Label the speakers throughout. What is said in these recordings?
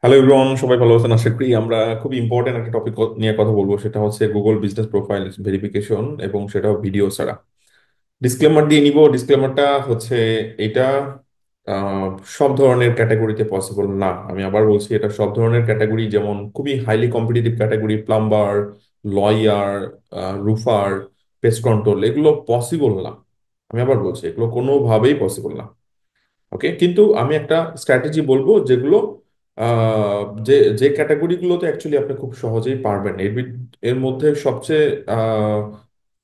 Speaker 1: Hello everyone, সবাই ভালো আছেন আশা করি। আমরা খুব ইম্পর্টেন্ট একটা টপিক নিয়ে কথা বলবো, সেটা হচ্ছে গুগল বিজনেস প্রোফাইল ভেরিফিকেশন, এবং সেটাও ভিডিও ছাড়া। ডিসক্লেমার দিয়ে নিব। ডিসক্লেমারটা হচ্ছে এটা আহ, সব ধরনের ক্যাটাগরিতে পসিবল না। আমি আবার বলছি, এটা সব ধরনের ক্যাটাগরি, যেমন খুবই highly competitive category, plumber, lawyer, roofer, pest control, এগুলো পসিবল না। আমি আবার বলছি, এগুলো কোনোভাবেই পসিবল না। ওকে, কিন্তু আমি একটা স্ট্র্যাটেজি বলবো যেগুলো আহ, যে যে ক্যাটাগরিগুলোতে অ্যাকচুয়ালি আপনি খুব সহজেই পারবেন। এর মধ্যে সবচেয়ে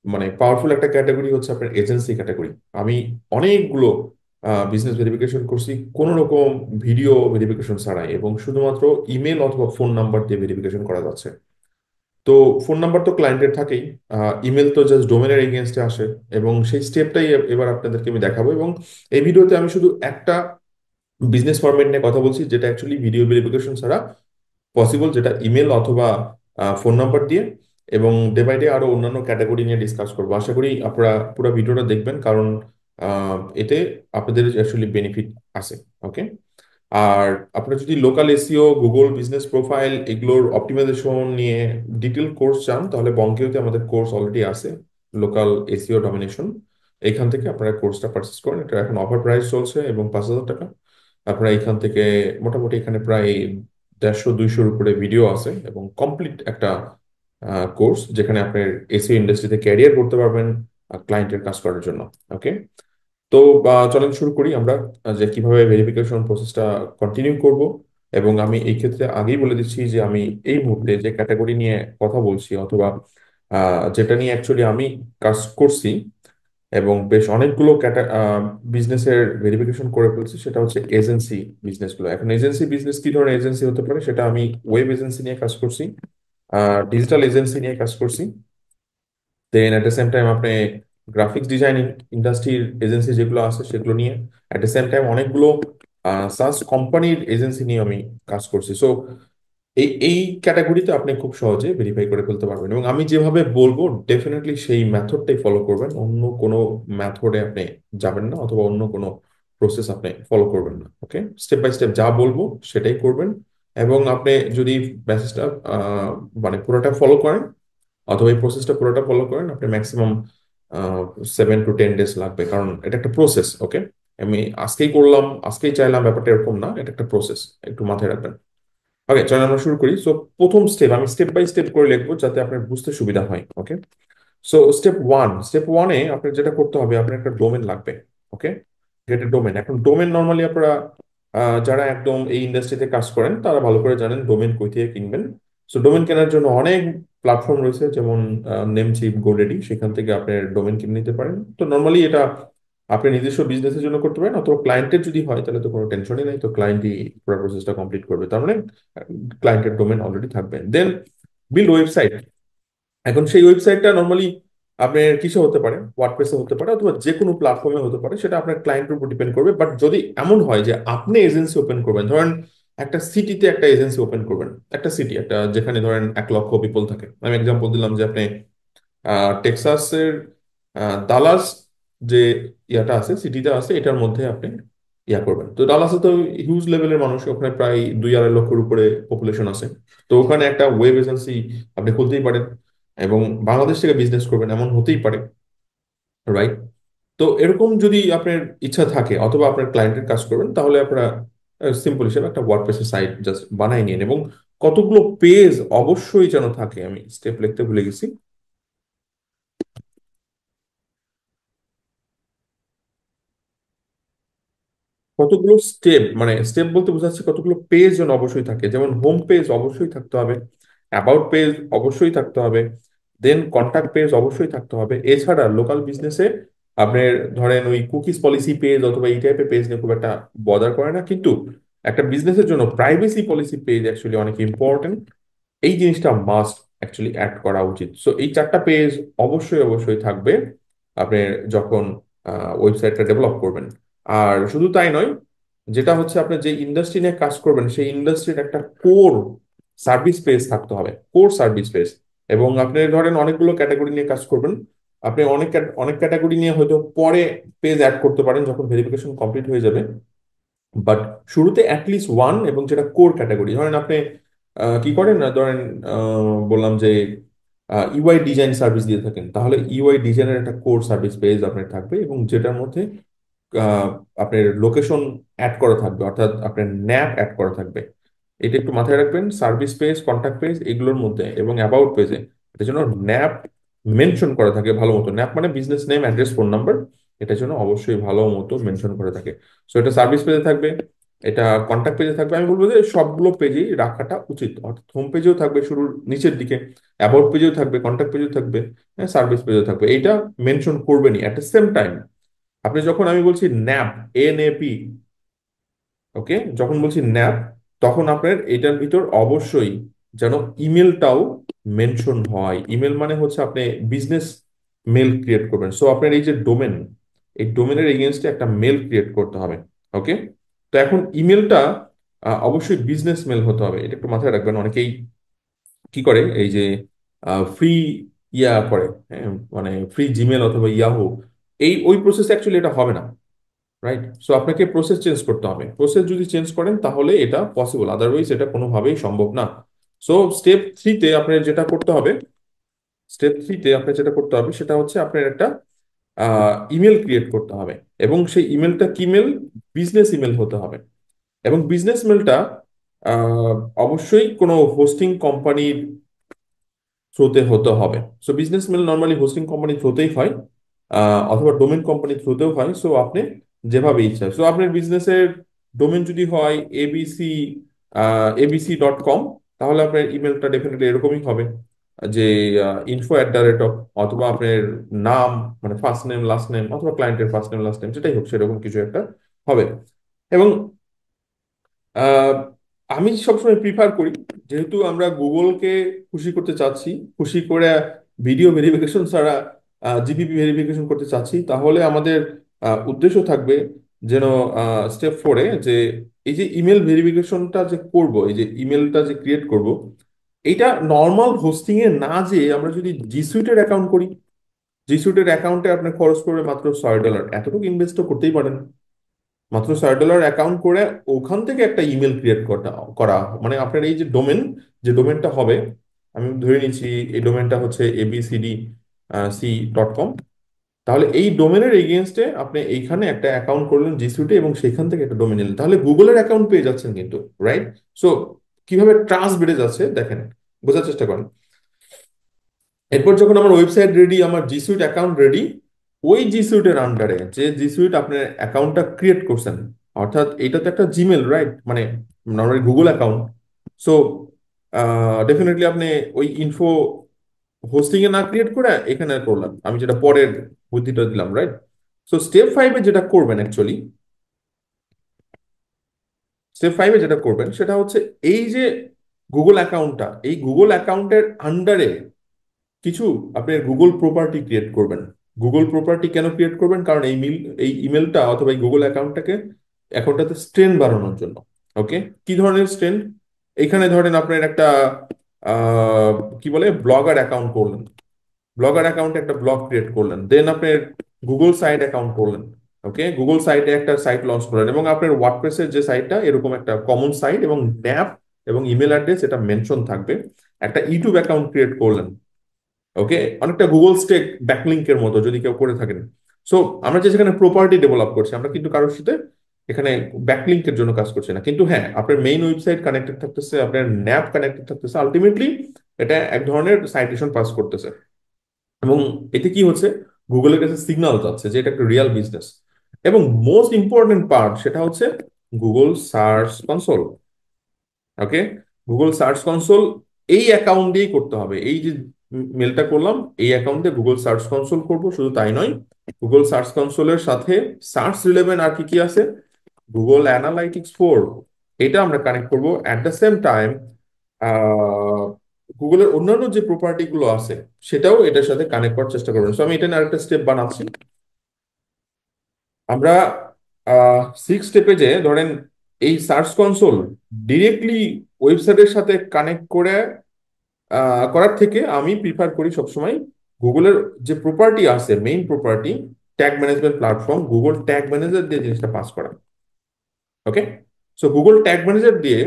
Speaker 1: মানে পাওয়ারফুল একটা ক্যাটাগরি হচ্ছে আপনার এজেন্সি ক্যাটাগরি। আমি অনেকগুলো বিজনেস ভেরিফিকেশন করছি কোনো রকম ভিডিও ভেরিফিকেশন ছাড়াই, এবং শুধুমাত্র ইমেল অথবা ফোন নাম্বার দিয়ে ভেরিফিকেশন করা যাচ্ছে। তো ফোন নাম্বার তো ক্লায়েন্টের থাকেই, ইমেল তো জাস্ট ডোমেনের এগেনস্টে আসে। এবং সেই স্টেপটাই এবার আপনাদেরকে আমি দেখাবো। এবং এই ভিডিওতে আমি শুধু একটা বিজনেস ফরম্যাট নিয়ে কথা বলছি, যেটা অ্যাকচুয়ালি ভিডিও ভেরিফিকেশন ছাড়া পসিবল, যেটা ইমেল অথবা ফোন নাম্বার দিয়ে। এবং ডে বাই ডে আরো অন্যান্য ক্যাটাগরি নিয়ে ডিসকাস করবো। আশা করি আপনারা পুরো ভিডিওটা দেখবেন, কারণ এতে আপনাদের অ্যাকচুয়ালি বেনিফিট আছে। ওকে। আর আপনারা যদি local SEO, Google business profile, এগুলোর অপটিমাইজেশন নিয়ে ডিটেল কোর্স চান, তাহলে বঙ্কিওতে আমাদের কোর্স অলরেডি আছে, লোকাল এসইও ডমিনেশন। এখান থেকে আপনারা কোর্সটা পারচেস করেন। এটা এখন অফার প্রাইস চলছে, এবং 5,000 টাকা। আপনারা এখান থেকে মোটামুটি এখানে প্রায় 150-200-র উপরে ভিডিও আছে, এবং কমপ্লিট একটা কোর্স, যেখানে আপনার এসইও ইন্ডাস্ট্রিতে ক্যারিয়ার করতে পারবেন ক্লায়েন্টের কাজ করার জন্য। ওকে। তো চলেন শুরু করি আমরা, যে কিভাবে ভেরিফিকেশন প্রসেসটা কন্টিনিউ করব। এবং আমি এই ক্ষেত্রে আগেই বলে দিচ্ছি যে আমি এই মুহূর্তে যে ক্যাটাগরি নিয়ে কথা বলছি, অথবা যেটা নিয়ে অ্যাকচুয়ালি আমি কাজ করছি এবং বেশ অনেকগুলো বিজনেসের ভেরিফিকেশন করে ফেলছি, সেটা হচ্ছে এজেন্সি বিজনেসগুলো। এখন এজেন্সি বিজনেস কি ধরনের এজেন্সি হতে পারে, সেটা আমি ওয়েব এজেন্সি নিয়ে কাজ করছি, ডিজিটাল এজেন্সি নিয়ে কাজ করছি, দেন এট দ্য সেম টাইম আপনি গ্রাফিক্স ডিজাইন ইন্ডাস্ট্রির এজেন্সি যেগুলো আছে সেগুলো নিয়ে, এট দ্য সেম টাইম অনেকগুলো সাস কোম্পানির এজেন্সি নিয়ে আমি কাজ করছি। সো এই ক্যাটাগরিতে আপনি খুব সহজে ভেরিফাই করে ফেলতে পারবেন, এবং আমি যেভাবে বলবো ডেফিনেটলি সেই মেথডটাই ফলো করবেন। অন্য কোনো মেথডে আপনি যাবেন না, অথবা অন্য কোনো প্রসেস আপনি ফলো করবেন না। ওকে, স্টেপ বাই স্টেপ যা বলবো সেটাই করবেন। এবং আপনি যদি মেসেজটা মানে পুরোটা ফলো করেন, অথবা এই প্রসেসটা পুরোটা ফলো করেন, আপনি ম্যাক্সিমাম 7 to 10 ডেজ লাগবে, কারণ এটা একটা প্রসেস। ওকে, আমি আজকেই করলাম, আজকেই চাইলাম, ব্যাপারটা এরকম না, এটা একটা প্রসেস, একটু মাথায় রাখবেন। ওকে, চলেন আমরা শুরু করি। সো প্রথম স্টেপ আমি স্টেপ বাই স্টেপ করে লিখবো, যাতে আপনার বুঝতে সুবিধা হয়। ওকে। সো স্টেপ ওয়ানে আপনার যেটা করতে হবে, আপনার একটা ডোমেন লাগবে। ওকে, গেট এ ডোমেন। এখন ডোমেন নর্মালি আপনারা যারা একদম এই ইন্ডাস্ট্রিতে কাজ করেন তারা ভালো করে জানেন ডোমেন কই থেকে কিনবেন। সো ডোমেন কেনার জন্য অনেক প্ল্যাটফর্ম রয়েছে, যেমন নেমচিপ, গোডেডি, সেখান থেকে আপনি ডোমেন কিনে নিতে পারেন। তো নর্মালি এটা আপনি নিজস্ব বিজনেসের জন্য করতে পারেন, অথবা ক্লায়েন্টের যদি হয় তাহলে তো কোনো টেনশনই নাই, তো ক্লায়েন্টই পুরো প্রসেসটা কমপ্লিট করবে। তার মানে ক্লায়েন্টের ডোমেন অলরেডি থাকবে। Then build website. এখন সেই ওয়েবসাইটটা নর্মালি আপনার কিসে হতে পারে, ওয়ার্ডপ্রেসে হতে পারে, অথবা যে কোনো প্ল্যাটফর্মে হতে পারে, সেটা আপনার ক্লায়েন্টের উপর ডিপেন্ড করবে। বাট যদি এমন হয় যে আপনি এজেন্সি ওপেন করবেন, ধরেন একটা সিটিতে একটা এজেন্সি ওপেন করবেন, একটা সিটি, একটা যেখানে ধরেন 1 লক্ষ পিপল থাকে। আমি এক্সাম্পল দিলাম যে আপনি টেক্সাসের দালাস যে ইয়াটা আছে, সিটিটা আছে, এটার মধ্যে আপনি ইয়া করবেন। তো ডালাসে তো হিউজ লেভেলের মানুষ, ওখানে প্রায় 2-2.5 লক্ষের উপরে পপুলেশন আছে। তো ওখানে একটা ওয়েব এজেন্সি আপনি খুলতেই পারেন, এবং বাংলাদেশ থেকে বিজনেস করবেন এমন হতেই পারে, রাইট? তো এরকম যদি আপনার ইচ্ছা থাকে, অথবা আপনার ক্লায়েন্টের কাজ করবেন, তাহলে আপনারা সিম্পল হিসেবে একটা ওয়ার্ডপ্রেসের সাইট জাস্ট বানাই নিন। এবং কতগুলো পেজ অবশ্যই যেন থাকে, আমি স্টেপ লিখতে ভুলে গেছি। কতগুলো স্টেপ, মানে স্টেপ বলতে বোঝাচ্ছে কতগুলো পেজ যেন অবশ্যই থাকে। যেমন হোম পেজ অবশ্যই থাকতে হবে, অ্যাবাউট পেজ অবশ্যই থাকতে হবে, দেন কন্টাক্ট পেজ অবশ্যই থাকতে হবে। এছাড়া লোকাল বিজনেসে আপনার ধরেন ওই কুকিজ পলিসি পেজ অথবা এই টাইপের পেজ নিয়ে খুব একটা বদার করে না, কিন্তু একটা বিজনেসের জন্য প্রাইভেসি পলিসি পেজ অ্যাকচুয়ালি অনেক ইম্পর্টেন্ট। এই জিনিসটা মাস্ট অ্যাকচুয়ালি অ্যাড করা উচিত। সো এই 4টা পেজ অবশ্যই অবশ্যই থাকবে আপনি যখন ওয়েবসাইটটা ডেভেলপ করবেন। আর শুধু তাই নয়, যেটা হচ্ছে আপনি যে ইন্ডাস্ট্রি নিয়ে কাজ করবেন সেই ইন্ডাস্ট্রির একটা কোর সার্ভিস পেজ থাকতে হবে, কোর সার্ভিস পেজ। এবং আপনি ধরেন অনেকগুলো ক্যাটাগরি নিয়ে কাজ করবেন, আপনি অনেক অনেক ক্যাটাগরি নিয়ে হয়তো পরে পেজ অ্যাড করতে পারেন যখন ভেরিফিকেশন কমপ্লিট হয়ে যাবে। বাট শুরুতে অ্যাটলিস্ট ওয়ান, এবং যেটা কোর ক্যাটাগরি, ধরেন আপনি কি করেন না, ধরেন বললাম যে ইউআই ডিজাইন সার্ভিস দিয়ে থাকেন, তাহলে ইউআই ডিজাইনের একটা কোর সার্ভিস পেজ আপনার থাকবে, এবং যেটার মধ্যে আহ, আপনার লোকেশন অ্যাড করা থাকবে, অর্থাৎ আপনার ন্যাপ অ্যাড করা থাকবে। এটা একটু মাথায় রাখবেন, সার্ভিস পেজ, কন্ট্যাক্ট পেজ এগুলোর মধ্যে এবং অ্যাবাউট পেজে এটার জন্য ন্যাপ মেনশন করা থাকে ভালো মতো। ন্যাপ মানে business name, address, phone number, এটার জন্য অবশ্যই ভালো মতো মেনশন করে থাকে। সো এটা সার্ভিস পেজে থাকবে, এটা কন্ট্যাক্ট পেজে থাকবে। আমি বলবো যে সবগুলো পেজেই রাখাটা উচিত, অর্থাৎ হোম পেজেও থাকবে শুরুর নিচের দিকে, অ্যাবাউট পেজেও থাকবে, কন্ট্যাক্ট পেজেও থাকবে, সার্ভিস পেজেও থাকবে, এইটা মেনশন করবেনই। অ্যাট দ্য সেম টাইম আপনি যখন, আমি বলছি ন্যাপ, NAP, ওকে, যখন বলছি ন্যাপ, তখন আপনার এটার ভিতর অবশ্যই যেন ইমেলটাও মেনশন হয়। ইমেল মানে হচ্ছে আপনি বিজনেস মেল ক্রিয়েট করবেন, সো আপনার এই যে ডোমেন, এই ডোমেনের এগেনস্টে একটা মেল ক্রিয়েট করতে হবে। ওকে, তো এখন ইমেলটা অবশ্যই বিজনেস মেল হতে হবে, এটা একটু মাথায় রাখবেন। অনেকেই কি করে, এই যে ফ্রি ইয়া করে, হ্যাঁ, মানে ফ্রি জিমেল অথবা ইয়াহু, এই ওই প্রসেস অ্যাকচুয়ালি এটা হবে না, রাইট? সো আপনাকে প্রসেস চেঞ্জ করতে হবে। প্রসেস যদি চেঞ্জ করেন তাহলে এটা পসিবল, আদারওয়াইজ এটা কোনোভাবেই সম্ভব না। সো স্টেপ 3-তে আপনার যেটা করতে হবে, সেটা হচ্ছে আপনার একটা ইমেল ক্রিয়েট করতে হবে, এবং সেই ইমেলটা কি মেল, বিজনেস ইমেল হতে হবে। এবং বিজনেস মেলটা আহ, অবশ্যই কোনো হোস্টিং কোম্পানির থ্রুতে হতে হবে। So business mail normally hosting company থ্রুতেই হয়, অথবা ডোমেন কোম্পানি থ্রুতেও হয়। সো আপনি যেভাবে ইচ্ছা, সো আপনার বিজনেসের ডোমেন যদি হয় abc.com, তাহলে আপনার ইমেলটা ডেফিনেটলি এরকমই হবে, যে info@, অথবা আপনার নাম, মানে ফার্স্ট নেম লাস্ট নেম, অথবা ক্লায়েন্টের ফার্স্ট নেম লাস্ট নেম, যেটাই হোক সেরকম কিছু একটা হবে। এবং আহ, আমি সবসময় প্রিফার করি, যেহেতু আমরা গুগলকে খুশি করতে চাচ্ছি, খুশি করে ভিডিও ভেরিফিকেশন ছাড়া জিপিপি ভেরিফিকেশন করতে চাচ্ছি, তাহলে আমাদের উদ্দেশ্য থাকবে যেন স্টেপ 4-এ, যে এই যে ইমেল ভেরিফিকেশনটা যে করব, এই যে ইমেলটা যে ক্রিয়েট করব, এটা নর্মাল হোস্টিং এ না, যে আমরা যদি জি সুইটের অ্যাকাউন্ট করি, জি সুইটের অ্যাকাউন্টে আপনি খরচ করবে মাত্র $6, এতটুকু ইনভেস্ট তো করতেই পারেন। মাত্র $6 অ্যাকাউন্ট করে ওখান থেকে একটা ইমেল ক্রিয়েট করা করা মানে আপনার এই যে ডোমেন, যে ডোমেনটা হবে, আমি ধরে নিচ্ছি এই ডোমেনটা হচ্ছে abcd.c.com, তাহলে এই ডোমেনের এগেনস্টে আপনি এইখানে একটা অ্যাকাউন্ট করলেন জি সুইটে, এবং সেখান থেকে একটা ডোমেন নিলেন, তাহলে গুগলের অ্যাকাউন্ট পেয়ে যাচ্ছেন কিন্তু, রাইট? সো কিভাবে ট্রাস্ট বেড়ে যাচ্ছে দেখেন, বোঝার চেষ্টা করেন। এরপর যখন আমার ওয়েবসাইট রেডি, আমার জি সুইট অ্যাকাউন্ট রেডি, ওই জি সুইটের আন্ডারে যে জি সুইট আপনার অ্যাকাউন্টটা ক্রিয়েট করছেন, অর্থাৎ এটা তো একটা জিমেল, রাইট, মানে normally Google account. So definitely আপনি ওই ইনফো হোস্টিং এ না ক্রিয়েট করে এখানে করলাম, আমি যেটা পরের বুদ্ধিটা দিলাম, রাইট? সো স্টেপ 5-এ যেটা করবেন অ্যাকচুয়ালি, স্টেপ 5-এ যেটা করবেন সেটা হচ্ছে, এই যে গুগল অ্যাকাউন্টটা, এই গুগল অ্যাকাউন্টের আন্ডারে কিছু আপনি গুগল প্রপার্টি ক্রিয়েট করবেন। গুগল প্রপার্টি কেন ক্রিয়েট করবেন? কারণ এই ইমেলটা অথবা এই গুগল অ্যাকাউন্টটাতে স্ট্রেন বাড়ানোর জন্য। ওকে, কি ধরনের স্ট্রেন? এখানে ধরেন আপনার একটা আহ, কি বলে, ব্লগার অ্যাকাউন্ট করলেন, ব্লগার অ্যাকাউন্টে একটা ব্লগ ক্রিয়েট করলেন, দেন আপনার গুগল সাইট অ্যাকাউন্ট করলেন। ওকে, গুগল সাইটে একটা সাইট লঞ্চ করলেন, এবং আপনার ওয়ার্ডপ্রেসের যে সাইটটা, এরকম একটা কমন সাইট এবং ন্যাপ এবং ইমেল অ্যাড্রেস এটা মেনশন থাকবে। একটা ইউটিউব অ্যাকাউন্ট ক্রিয়েট করলেন। ওকে, অনেকটা গুগল স্টেক ব্যাকলিংকের মতো যদি কেউ করে থাকেন। সো আমরা যে সেখানে প্রপার্টি ডেভেলপ করছি, আমরা কিন্তু কারোর সাথে এখানে ব্যাকলিংকের জন্য কাজ করছি না, কিন্তু হ্যাঁ, আপনার মেইন ওয়েবসাইট কানেক্টেড থাকতেছে, আপনার ন্যাপ কানেক্টেড থাকতেছে, আলটিমেটলি এটা এক ধরনের সাইটেশন পাস করতেছে। এবং এতে কি হচ্ছে, গুগলের কাছে সিগন্যাল যাচ্ছে যে এটা একটা রিয়েল বিজনেস। এবং মোস্ট ইম্পর্টেন্ট পার্ট সেটা হচ্ছে গুগল সার্চ কনসোল। ওকে, গুগল সার্চ কনসোল এই অ্যাকাউন্ট দিয়েই করতে হবে। এই যে মেলটা করলাম, এই অ্যাকাউন্টে গুগল সার্চ কনসোল করব। শুধু তাই নয়, গুগল সার্চ কনসোলের সাথে সার্চ রিলেভেন্ট আর কি কি আছে, গুগল অ্যানালাইটিক্স 4, এটা আমরা কানেক্ট করব। অ্যাট দ্য সেম টাইম গুগলের অন্যান্য যে প্রপার্টি গুলো আছে সেটাও এটার সাথে কানেক্ট করার চেষ্টা করবেন। তো আমি এটা নিয়ে আরেকটা স্টেপ বানাচ্ছি। আমরা 6 স্টেপে যে ধরেন এই সার্চ কনসোল ডিরেক্টলি ওয়েবসাইটের সাথে কানেক্ট করে করার থেকে আমি প্রিফার করি সবসময় গুগলের যে প্রপার্টি আছে, main property, tag management platform, Google tag manager দিয়ে জিনিসটা পাস করা। ওকে। সো গুগল ট্যাগ ম্যানেজার দিয়ে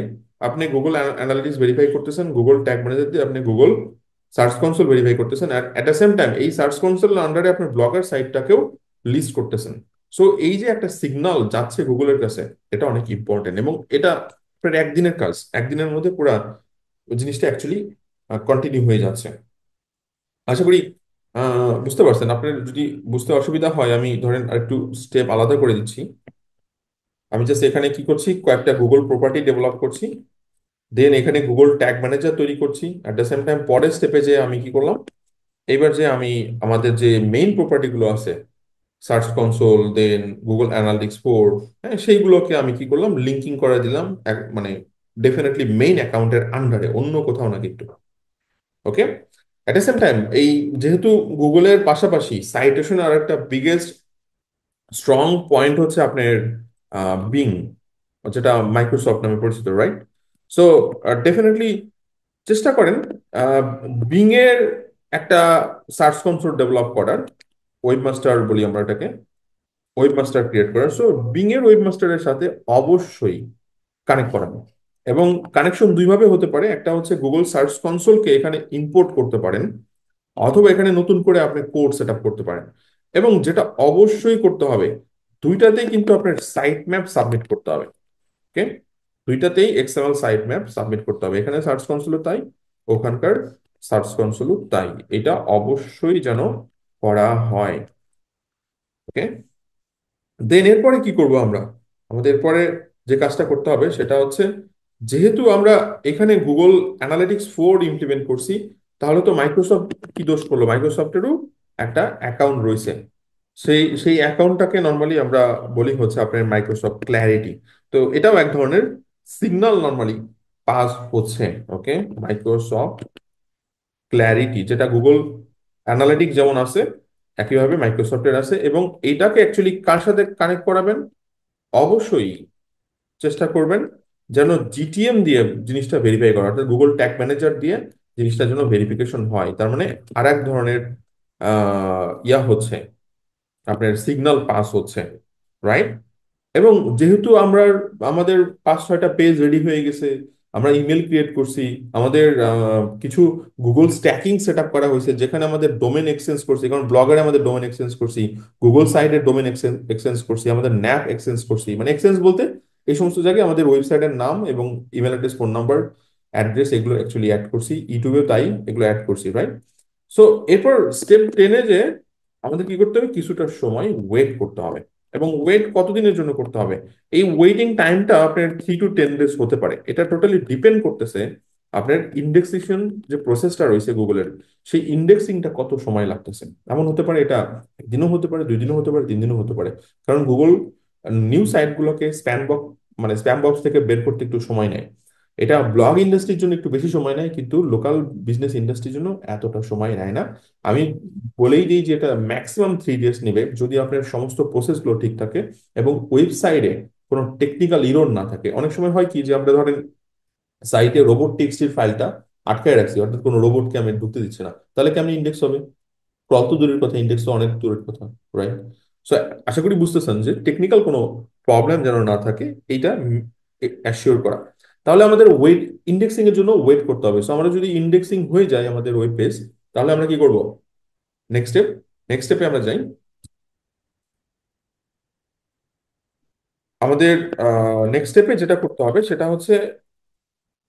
Speaker 1: আপনি গুগল অ্যানালিটিক্স ভেরিফাই করতেছেন, গুগল ট্যাগ ম্যানেজার দিয়ে আপনি গুগল সার্চ কনসোল ভেরিফাই করতেছেন, আর এট দ্য সেম টাইম এই সার্চ কনসোল আন্ডারে আপনার ব্লগার সাইটটাকেও লিস্ট করতেছেন। সো এই যে একটা সিগন্যাল যাচ্ছে গুগলের কাছে, এটা অনেক ইম্পর্টেন্ট, এবং এটা আপনার একদিনের কাজ, একদিনের মধ্যে পুরো জিনিসটা অ্যাকচুয়ালি কন্টিনিউ হয়ে যাচ্ছে। আশা করি বুঝতে পারছেন। আপনার যদি বুঝতে অসুবিধা হয়, আমি ধরেন আরেকটু স্টেপ আলাদা করে দিচ্ছি। আমি জাস্ট এখানে কি করছি, কয়েকটা গুগল প্রপার্টি ডেভেলপ করছি, দেন এখানে গুগল ট্যাগ ম্যানেজার তৈরি করছি। অ্যাট দ্য সেম টাইম পরের স্টেপে যে আমি কি করলাম, এবার যে আমি আমাদের যে মেইন প্রপার্টি গুলো আছে, সার্চ কনসোল, দেন গুগল অ্যানালিটিক্স 4, হ্যাঁ সেইগুলোকে আমি কি করলাম, লিঙ্কিং করে দিলাম মানে ডেফিনেটলি মেইন অ্যাকাউন্টের আন্ডারে, অন্য কোথাও না কিন্তু। ওকে। অ্যাট দ্য সেম টাইম এই যেহেতু গুগলের পাশাপাশি সাইটেশনের আর একটা বিগেস্ট স্ট্রং পয়েন্ট হচ্ছে আপনার বিং, যেটা মাইক্রোসফট নামে পরিচিত, রাইট? সো ডেফিনেটলি চেষ্টা করেন বিং এর একটা সার্চ কনসোল ডেভেলপ করার, ওয়েবমাস্টার বলি আমরা এটাকে, ওয়েবমাস্টার ক্রিয়েট করার। সো বিং এর ওয়েবমাস্টারের সাথে অবশ্যই কানেক্ট করানো, এবং কানেকশন দুইভাবে হতে পারে। একটা হচ্ছে গুগল সার্চ কনসোলকে এখানে ইম্পোর্ট করতে পারেন, অথবা এখানে নতুন করে আপনি কোড সেট আপ করতে পারেন। এবং যেটা অবশ্যই করতে হবে, দুইটাতেই কিন্তু আপনার সাইট ম্যাপ সাবমিট করতে হবে। ওকে। দুইটাতেই এক্সএমএল সাইট ম্যাপ সাবমিট করতে হবে, এখানে সার্চ কনসোলও তাই, ওখানকার সার্চ কনসোলও তাই। এটা অবশ্যই যেন করা হয়। ওকে। দেন এরপরে কি করব আমরা, আমাদের এরপরে যে কাজটা করতে হবে সেটা হচ্ছে, যেহেতু আমরা এখানে গুগল অ্যানালিটিক্স 4 ইমপ্লিমেন্ট করছি, তাহলে তো মাইক্রোসফট কি দোষ করলো, মাইক্রোসফটেরও একটা অ্যাকাউন্ট রয়েছে। সেই সেই অ্যাকাউন্টটাকে নর্মালি আমরা বলি হচ্ছে আপনার মাইক্রোসফট ক্ল্যারিটি। তো এটাও এক ধরনের সিগন্যাল নর্মালি পাস হচ্ছে। ওকে। মাইক্রোসফট ক্ল্যারিটি, যেটা গুগল অ্যানালিটিক্স যেমন আছে, একইভাবে মাইক্রোসফটের আছে, এবং এইটাকে অ্যাকচুয়ালি কার সাথে কানেক্ট করাবেন, অবশ্যই চেষ্টা করবেন যেন জিটিএম দিয়ে জিনিসটা ভেরিফাই করা, অর্থাৎ গুগল ট্যাগ ম্যানেজার দিয়ে জিনিসটা যেন ভেরিফিকেশন হয়। তার মানে আর এক ধরনের ইয়া হচ্ছে, আপনার সিগন্যাল পাস হচ্ছে, রাইট? এবং যেহেতু আমরা আমাদের 5-6টা পেজ রেডি হয়ে গেছে, আমরা ইমেল ক্রিয়েট করছি, আমাদের কিছু গুগল স্ট্যাকিং সেট আপ করা হয়েছে, যেখানে আমাদের ডোমেন এক্সচেঞ্জ করছি, কারণ ব্লগারে আমাদের ডোমেন এক্সচেঞ্জ করছি, গুগল সাইটের ডোমেন এক্সচেঞ্জ করছি, আমাদের ন্যাপ এক্সচেঞ্জ করছি, মানে এক্সচেঞ্জ বলতে এই সমস্ত জায়গায় আমাদের ওয়েবসাইটের নাম এবং email address, phone number, address, এগুলো অ্যাকচুয়ালি অ্যাড করছি, ইউটিউবেও তাই এগুলো অ্যাড করছি, রাইট? সো এরপর স্টেপ 10-এ যে আমাদের কি করতে হবে, কিছুটা সময় ওয়েট করতে হবে। এবং ওয়েট কতদিনের জন্য করতে হবে, এই ওয়েটিং টাইমটা আপনার 3 to 10 days হতে পারে। এটা টোটালি ডিপেন্ড করতেছে আপনার ইন্ডেক্সেশন যে প্রসেসটা রয়েছে গুগলের, সেই ইন্ডেক্সিংটা কত সময় লাগতেছে। এমন হতে পারে এটা একদিনও হতে পারে, 2 দিনও হতে পারে, 3 দিনও হতে পারে। কারণ গুগল নিউ সাইটগুলোকে স্প্যাম বক্স থেকে বের করতে একটু সময় নেয়। এটা ব্লগ ইন্ডাস্ট্রির জন্য একটু বেশি সময় নেয়, কিন্তু লোকাল বিজনেস ইন্ডাস্ট্রির জন্য এতটা সময় নেয় না। আমি বলেই দিই যে এটা ম্যাক্সিমাম 3 days নেবে, যদি আপনার সমস্ত প্রসেসগুলো ঠিক থাকে এবং ওয়েবসাইটে কোনো টেকনিক্যাল ইরর না থাকে। অনেক সময় হয় কি, যে আমরা ধরেন সাইটে রোবট টেক্সটের ফাইলটা আটকায় রাখছি, অর্থাৎ কোনো রোবটকে আমি ঢুকতে দিচ্ছি না, তাহলে কেমন ইন্ডেক্স হবে? ক্রল তো দূরের কথা, ইন্ডেক্স তো অনেক দূরের কথা, রাইট? সো আশা করি বুঝতেছেন যে টেকনিক্যাল কোনো প্রবলেম যেন না থাকে, এইটা অ্যাসিওর করা। তাহলে আমাদের ওয়েট, ইন্ডেক্সিং এর জন্য ওয়েট করতে হবে। সো আমরা যদি ইন্ডেক্সিং হয়ে যায় আমাদের ওয়েব পেজ, তাহলে আমরা কি করব, নেক্সট স্টেপ, নেক্সট স্টেপে আমরা যাই। আমাদের নেক্সট স্টেপে যেটা করতে হবে সেটা হচ্ছে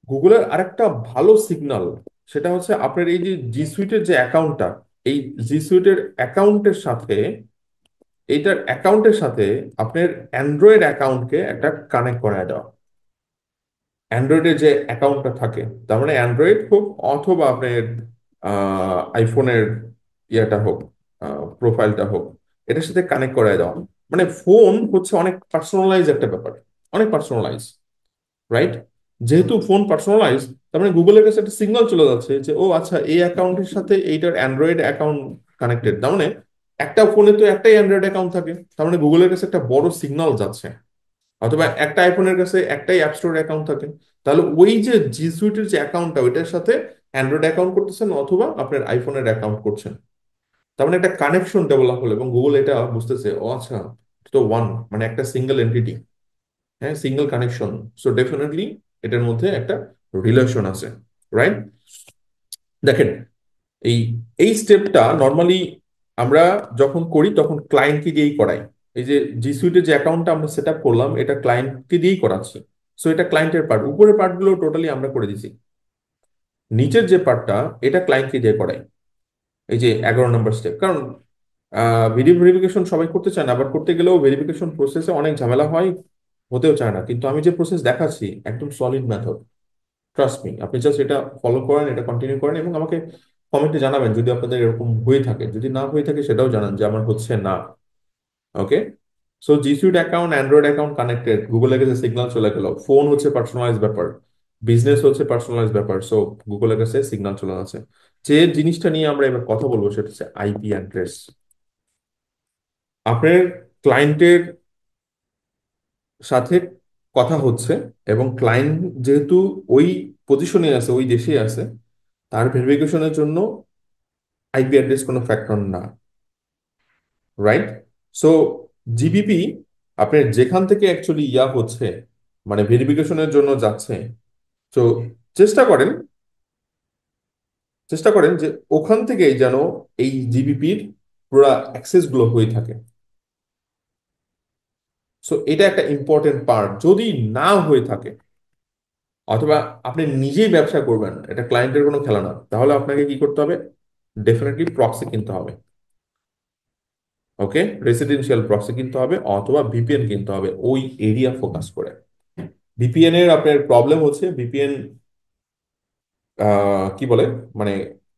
Speaker 1: গুগলের আরেকটা ভালো সিগন্যাল, সেটা হচ্ছে আপনার এই যে জি সুইটের যে অ্যাকাউন্টটা, এই জি সুইটের অ্যাকাউন্টের সাথে, এইটার অ্যাকাউন্টের সাথে আপনার অ্যান্ড্রয়েড অ্যাকাউন্টকে একটা কানেক্ট করায় দেওয়া। অ্যান্ড্রয়েডের যে অ্যাকাউন্টটা থাকে, তার মানে অ্যান্ড্রয়েড হোক অথবা আপনার আইফোনের ইয়েটা হোক, প্রোফাইলটা হোক, এটার সাথে কানেক্ট করায় দেওয়া। মানে ফোন হচ্ছে অনেক পার্সোনালাইজ একটা ব্যাপার, অনেক পার্সোনালাইজ, রাইট? যেহেতু ফোন পার্সোনালাইজ, তার মানে গুগলের কাছে একটা সিগন্যাল চলে যাচ্ছে যে ও আচ্ছা, এই অ্যাকাউন্টের সাথে এইটার অ্যান্ড্রয়েড অ্যাকাউন্ট কানেক্টেড। তার মানে একটা ফোনে তো একটাই অ্যান্ড্রয়েড অ্যাকাউন্ট থাকে, তার মানে গুগলের কাছে একটা বড় সিগন্যাল যাচ্ছে। অথবা একটা আইফোনের কাছে একটাই অ্যাপ স্টোর অ্যাকাউন্ট থাকে, তাহলে ওই যে জি সুইটের যে অ্যাকাউন্টটা, ওইটার সাথে অ্যান্ড্রয়েড অ্যাকাউন্ট করতেছেন অথবা আপনার আইফোনের অ্যাকাউন্ট করছেন। তার মানে একটা কানেকশন ডেভেলপ হলো, এবং গুগল এটা বুঝতেছে ও আচ্ছা, এটা তো ওয়ান, মানে একটা সিঙ্গেল এন্টিটি। হ্যাঁ, সিঙ্গেল কানেকশন। সো ডেফিনেটলি এটার মধ্যে একটা রিলেশন আছে, রাইট? দেখেন, এই এই স্টেপটা নর্মালি আমরা যখন করি তখন ক্লায়েন্টকে দিয়েই করাই। এই যে জি সুইটের যে অ্যাকাউন্টটা আমরা সেট আপ করলাম, এটা ক্লায়েন্টকে দিয়েই করাচ্ছি। সো এটা ক্লায়েন্টের পার্ট, উপরের পার্টগুলো টোটালি আমরা করে দিছি। নিচের যে পার্টটা, এটা ক্লায়েন্টকে দিয়ে করাই। এই যে 11 নম্বর স্টেপ, কারণ ভিডিও ভেরিফিকেশন সবাই করতে চায় না, আবার করতে গেলেও ভেরিফিকেশন প্রসেসে অনেক ঝামেলা হয়, হতেও চায় না। কিন্তু আমি যে প্রসেস দেখাচ্ছি একদম সলিড মেথড, ট্রাস্ট মি। আপনি জাস্ট এটা ফলো করেন, এটা কন্টিনিউ করেন, এবং আমাকে কমেন্টে জানাবেন যদি আপনাদের এরকম হয়ে থাকে। যদি না হয়ে থাকে সেটাও জানান যে আমার হচ্ছে না। Okay? So G Suite account, Android account connected, গুগলের কাছে সিগন্যাল চলে গেল। ফোন হচ্ছে পার্সোনালাইজ ব্যাপার, বিজনেস হচ্ছে পার্সোনালাইজ ব্যাপার। সো গুগলের কাছে সিগন্যাল চলে আছে। যে জিনিসটা নিয়ে আমরা এবার কথা বলবো সেটা হচ্ছে আইপি অ্যাড্রেস। আপনার ক্লায়েন্টের সাথে কথা হচ্ছে, এবং ক্লায়েন্ট যেহেতু ওই পজিশনে আছে, ওই দেশে আছে, তার ভেরিফিকেশনের জন্য আইপি অ্যাড্রেস কোনো ফ্যাক্টর না, রাইট? সো জিবিপি আপনার যেখান থেকে অ্যাকচুয়ালি ইয়া হচ্ছে, মানে ভেরিফিকেশনের জন্য যাচ্ছে, তো চেষ্টা করেন, চেষ্টা করেন যে ওখান থেকেই যেন এই জিবিপির পুরো অ্যাক্সেস গুলো হয়ে থাকে। সো এটা একটা ইম্পর্টেন্ট পার্ট। যদি না হয়ে থাকে, অথবা আপনি নিজেই ব্যবসা করবেন, এটা ক্লায়েন্টের কোনো খেলা না, তাহলে আপনাকে কি করতে হবে? ডেফিনেটলি প্রক্সি কিনতে হবে। ওকে? রেসিডেন্সিয়াল প্রক্সি কিনতে হবে, অথবা ভিপিএন কিনতে হবে ওই এরিয়া ফোকাস করে। ভিপিএন এর আপনার প্রবলেম হচ্ছে, ভিপিএন কি বলে, মানে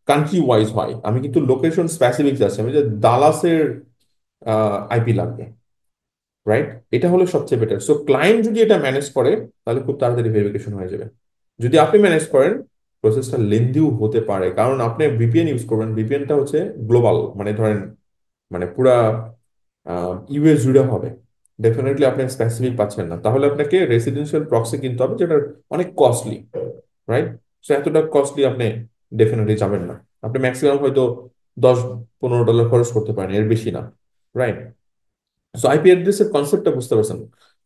Speaker 1: কান্ট্রি ওয়াইজ হয়। আমি কিন্তু লোকেশন স্পেসিফিক আছে, আমি যে দালাসের আইপি লাগবে, রাইট? এটা হলো সবচেয়ে বেটার। সো ক্লায়েন্ট যদি এটা ম্যানেজ করে তাহলে খুব তাড়াতাড়ি ভেরিফিকেশন হয়ে যাবে। যদি আপনি ম্যানেজ করেন, প্রসেসটা লেন্দিও হতে পারে, কারণ আপনি ভিপিএন ইউজ করবেন। ভিপিএনটা হচ্ছে গ্লোবাল, মানে ধরেন, মানে পুরা ইউএস জুড়ে হবে। ডেফিনেটলি আপনি স্পেসিফিক পাচ্ছেন না, তাহলে আপনাকে রেসিডেন্সিয়াল প্রক্সি কিনতে হবে, যেটা অনেক কস্টলি, রাইট? সো এতটা কস্টলি আপনি ডেফিনেটলি যাবেন না। আপনি ম্যাক্সিমাম হয়তো 10-15 ডলার খরচ করতে পারেন, এর বেশি না, রাইট? সো আইপি অ্যাড্রেসের কনসেপ্টটা বুঝতে পারছেন,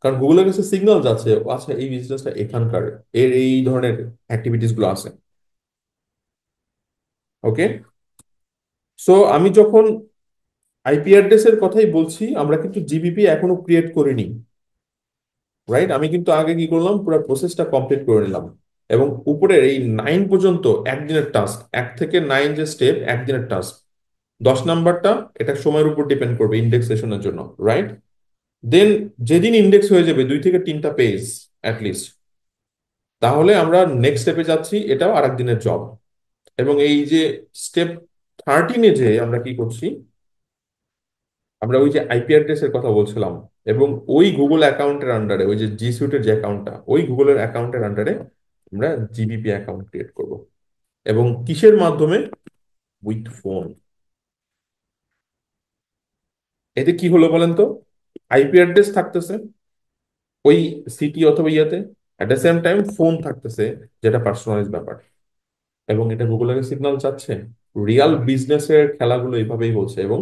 Speaker 1: কারণ গুগলের কাছে সিগন্যাল যাচ্ছে, ও আচ্ছা এই বিজনেসটা এখানকার, এর এই ধরনের অ্যাক্টিভিটিস গুলো আছে। ওকে? সো আমি যখন আইপি অ্যাড্রেসের কথাই বলছি, আমরা কিন্তু জিবিপি এখনো ক্রিয়েট করিনি, রাইট? আমি কিন্তু আগে কি করলাম, পুরো প্রসেসটা কমপ্লিট করে নিলাম। এবং উপরের এই 9 পর্যন্ত একদিনের টাস্ক, 1 থেকে 9 যে স্টেপ একদিনের টাস্ক। 10 নাম্বারটা এটা সময়ের উপর ডিপেন্ড করবে ইন্ডেক্সেশনের জন্য, রাইট? দেন যেদিন ইন্ডেক্স হয়ে যাবে 2 থেকে 3টা পেজ অ্যাটলিস্ট, তাহলে আমরা নেক্সট স্টেপে যাচ্ছি, এটাও আরেক দিনের জব। এবং এই যে স্টেপ 13-এ যে আমরা কি করছি, আমরা ওই যে আইপি অ্যাড্রেসের কথা বলছিলাম, এবং ওই গুগল অ্যাকাউন্টের আন্ডারে, ওই যে জি সুইটের যে অ্যাকাউন্টটা, ওই গুগলের অ্যাকাউন্টের আন্ডারে আমরা জিবিপি অ্যাকাউন্ট ক্রিয়েট করব। এবং কিসের মাধ্যমে? With phone. এতে কি হলো বলেন তো? আইপি অ্যাড্রেস থাকতেছে ওই সিটি অথবা ইয়াতে, at the same time phone থাকতেছে, যেটা পার্সোনালাইজ ব্যাপার। এবং এটা গুগলের সিগন্যাল চাচ্ছে। রিয়াল বিজনেসের খেলাগুলো এইভাবেই বলছে, এবং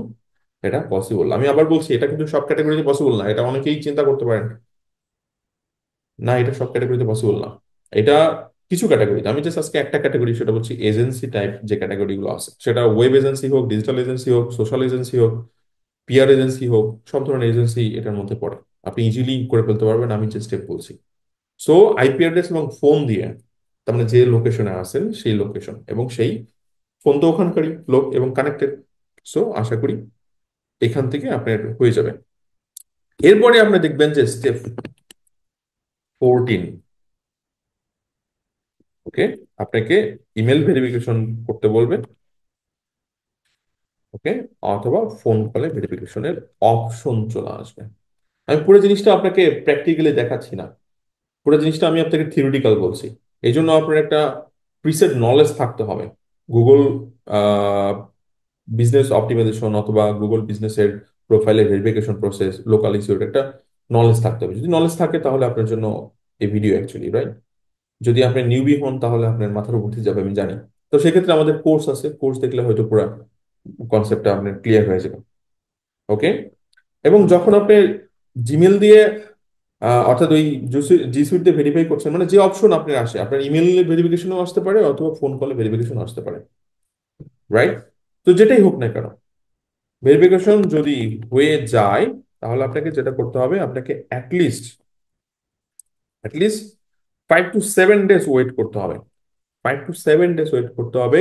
Speaker 1: এটা পসিবল। আমি আবার বলছি, এটা কিন্তু সব ক্যাটাগরিতে পসিবল না, এটা অনেকেই চিন্তা করতে পারেন। না, এটা সব ক্যাটাগরিতে পসিবল না। এটা কিছু ক্যাটাগরিতে, আমি জাস্ট আজকে একটা ক্যাটাগরি সেটা বলছি, এজেন্সি টাইপ যে ক্যাটাগরি গুলো আছে, সেটা ওয়েব এজেন্সি হোক, ডিজিটাল এজেন্সি হোক, সোশ্যাল এজেন্সি হোক, পিআর এজেন্সি হোক, সব ধরনের এজেন্সি এটার মধ্যে পড়ে। আপনি ইজিলি করে ফেলতে পারবেন, আমি যে স্টেপ বলছি। সো আইপি অ্যাড্রেস এবং ফোন দিয়ে, তার মানে যে লোকেশনে আছেন সেই লোকেশন, এবং সেই ফোন তো ওখানকারই লোক এবং কানেক্টেড। সো আশা করি এখান থেকে আপনার হয়ে যাবে। এরপরে আপনি দেখবেন যে স্টেপ 14। ওকে? আপনাকে ইমেল ভেরিফিকেশন করতে বলবে। ওকে? অথবা ফোন কলে ভেরিফিকেশনের অপশন চলে আসবে। আমি পুরো জিনিসটা আপনাকে প্র্যাকটিক্যালি দেখাচ্ছি না, পুরো জিনিসটা আমি আপনাকে থিওরিটিক্যাল বলছি। এই জন্য আপনার একটা প্রিসেট নলেজ থাকতে হবে। গুগল বিজনেস অপটিমাইজেশন অথবা গুগল বিজনেসের প্রোফাইলের ভেরিফিকেশন প্রসেস, লোকাল ইস্যুর একটা নলেজ থাকতে হবে। যদি নলেজ থাকে তাহলে আপনার জন্য এই ভিডিও অ্যাকচুয়ালি, রাইট? যদি আপনি নিউবি হন তাহলে আপনার মাথার উপর উঠে যাবে, আমি জানি। তো সেক্ষেত্রে আমাদের কোর্স আছে, কোর্স দেখলে হয়তো পুরো কনসেপ্টটা আপনার ক্লিয়ার হয়ে যাবে। ওকে? এবং যখন আপনি জিমেল দিয়ে অর্থাৎ ওই জি সুইট দিয়ে ভেরিফাই করছেন মানে যে অপশন আপনার আসে, আপনার ইমেল ভেরিফিকেশনও আসতে পারে অথবা ফোন কলে ভেরিফিকেশন আসতে পারে, রাইট? তো যেটাই হোক না কেন, ভেরিফিকেশন যদি হয়ে যায়, তাহলে আপনাকে যেটা করতে হবে, আপনাকে at least at least 5 to 7 days wait করতে হবে। 5 to 7 ডেজ ওয়েট করতে হবে।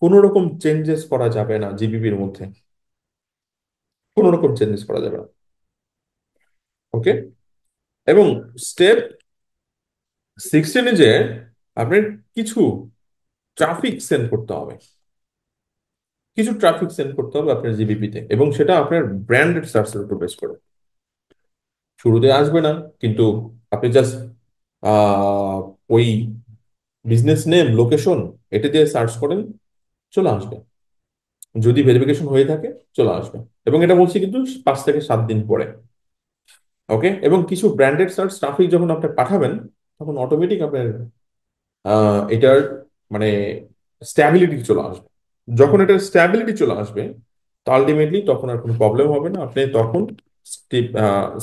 Speaker 1: কোনো রকম চেঞ্জেস করা যাবে না জিবিপির মধ্যে, কোনো রকম চেঞ্জেস করা যাবে না। ওকে। এবং স্টেপ 16 যে আপনার কিছু ট্রাফিক সেন্ড করতে হবে, কিছু ট্রাফিক সেন্ড করতে হবে আপনার জিবিপিতে, এবং সেটা আপনার ব্র্যান্ডেড সার্চের উপর বেস করে। শুরুতে আসবে না, কিন্তু আপনি জাস্ট ওই বিজনেস নেম, লোকেশন, এটা দিয়ে সার্চ করেন, চলে আসবে। যদি ভেরিফিকেশন হয়ে থাকে চলে আসবে। এবং এটা বলছি কিন্তু 5 থেকে 7 দিন পরে। ওকে। এবং কিছু ব্র্যান্ডেড সার্চ ট্রাফিক যখন আপনি পাঠাবেন, তখন অটোমেটিক আপনার এটার মানে স্ট্যাবিলিটি চলে আসবে। যখন এটার স্ট্যাবিলিটি চলে আসবে, তো আলটিমেটলি তখন আর কোনো প্রবলেম হবে না। আপনি তখন স্টেপ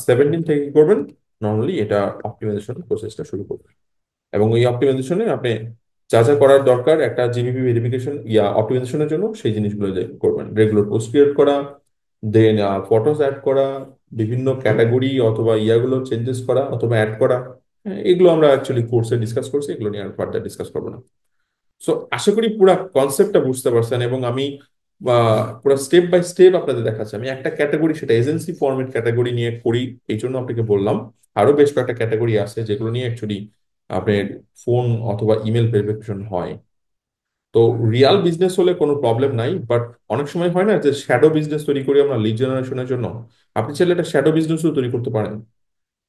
Speaker 1: 17 থেকে কি করবেন, নর্মালি এটা অপটিমাইজেশন প্রসেসটা শুরু করবেন। এবং এই অপটিমাইজেশনে আপনি যা যা করার দরকার একটা জিবিপি ভেরিফিকেশন অপটিমাইজেশনের জন্য, সেই জিনিসগুলো যে করবেন, রেগুলার পোস্ট ক্রিয়েট করা, দেন ফটোস অ্যাড করা, বিভিন্ন ক্যাটাগরি অথবা ইয়াগুলো চেঞ্জেস করা অথবা অ্যাড করা। হ্যাঁ, এগুলো আমরা অ্যাকচুয়ালি কোর্সে ডিসকাস করছি, এগুলো নিয়ে আর ফার্দার ডিসকাস করবো না। সো আশা করি পুরো কনসেপ্টটা বুঝতে পারছেন, এবং আমি পুরো স্টেপ বাই স্টেপ আপনাদের দেখাচ্ছি। আমি একটা ক্যাটাগরি, সেটা এজেন্সি ফরম্যাট ক্যাটাগরি নিয়ে করি, এই জন্য আপনাকে বললাম। আরো বেশ কয়েকটা ক্যাটাগরি আছে যেগুলো নিয়ে অ্যাকচুয়ালি আপনার ফোন অথবা ইমেল ভেরিফিকেশন হয়। তো রিয়াল বিজনেস হলে কোনো প্রবলেম নাই, বাট অনেক সময় হয় না যে শ্যাডো বিজনেস তৈরি করি আমরা লিড জেনারেশনের জন্য। আপনি চাইলে একটা শ্যাডো বিজনেসও তৈরি করতে পারেন।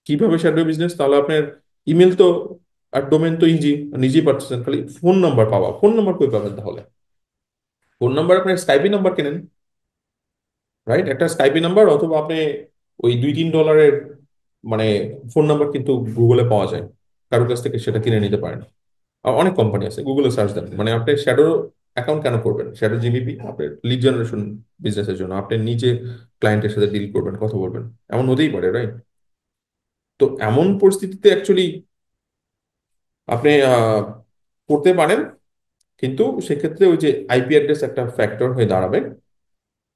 Speaker 1: কিভাবে শ্যাডো বিজনেস? তাহলে আপনার ইমেল তো আর ডোমেন তো ইজি, নিজেই পাচ্ছেন, খালি ফোন নাম্বার পাওয়া। ফোন নাম্বার কই পাবেন তাহলে? ফোন নাম্বার আপনার স্কাইপি নাম্বার কেনেন, রাইট? একটা স্কাইপি নাম্বার, অথবা আপনি ওই $2-3 মানে ফোন নাম্বার কিন্তু গুগলে পাওয়া যায়, কারোর কাছ থেকে সেটা কিনে নিতে পারেন। অনেক কোম্পানি আছে, গুগলে সার্চ দেন। মানে আপনি শ্যাডো অ্যাকাউন্ট কেন করবেন? শ্যাডো জিবিপি আপনার লিড জেনারেশন বিজনেসের জন্য, আপনি নিজে ক্লায়েন্টের সাথে ডিল করবেন, কথা বলবেন, এমন হতেই পারে, রাইট? তো এমন পরিস্থিতিতে অ্যাকচুয়ালি আপনি করতে পারেন, কিন্তু সেক্ষেত্রে ওই যে আইপি অ্যাড্রেস একটা ফ্যাক্টর হয়ে দাঁড়াবে।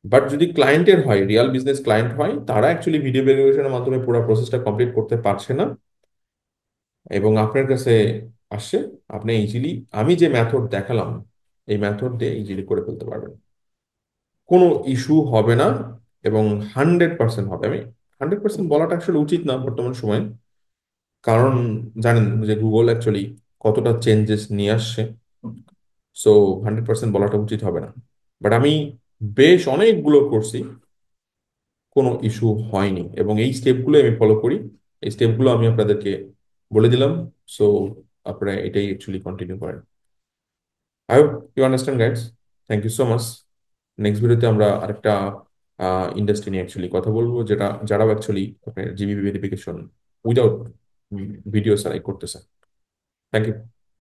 Speaker 1: বাট যদি ক্লায়েন্টের হয়, রিয়াল বিজনেস ক্লায়েন্ট হয়, তারা অ্যাকচুয়ালি ভিডিও ভেরিফিকেশনের মাধ্যমে পুরো প্রসেসটা কমপ্লিট করতে পারছে না, এবং আপনার কাছে আসছে। আপনি ইজিলি আমি যে মেথড দেখালাম, এই মেথড দিয়ে ইজিলি করে ফেলতে পারবেন, কোনো ইস্যু হবে না। এবং 100% হবে। আমি 100% বলাটা আসলে উচিত না বর্তমান সময়ে, কারণ জানেন যে গুগল অ্যাকচুয়ালি কতটা চেঞ্জেস নিয়ে আসছে। সো 100% বলাটা উচিত হবে না। বাট আমি বেশ অনেকগুলো করছি, কোনো ইস্যু হয়নি, এবং এই স্টেপগুলো আমি ফলো করি। এই স্টেপগুলো আমি আপনাদেরকে বলে দিলাম। সো আপনারা এটাই অ্যাকচুয়ালি কন্টিনিউ করেন। I hope you understand guides. Thank you so much. Next ভিডিওতে আমরা আরেকটা ইন্ডাস্ট্রি নিয়ে অ্যাকচুয়ালি কথা বলবো, যেটা যারা অ্যাকচুয়ালি আপনার জিবি ভেরিফিকেশন উইদাউট ভিডিও ছাড়াই করতেছে। Thank you.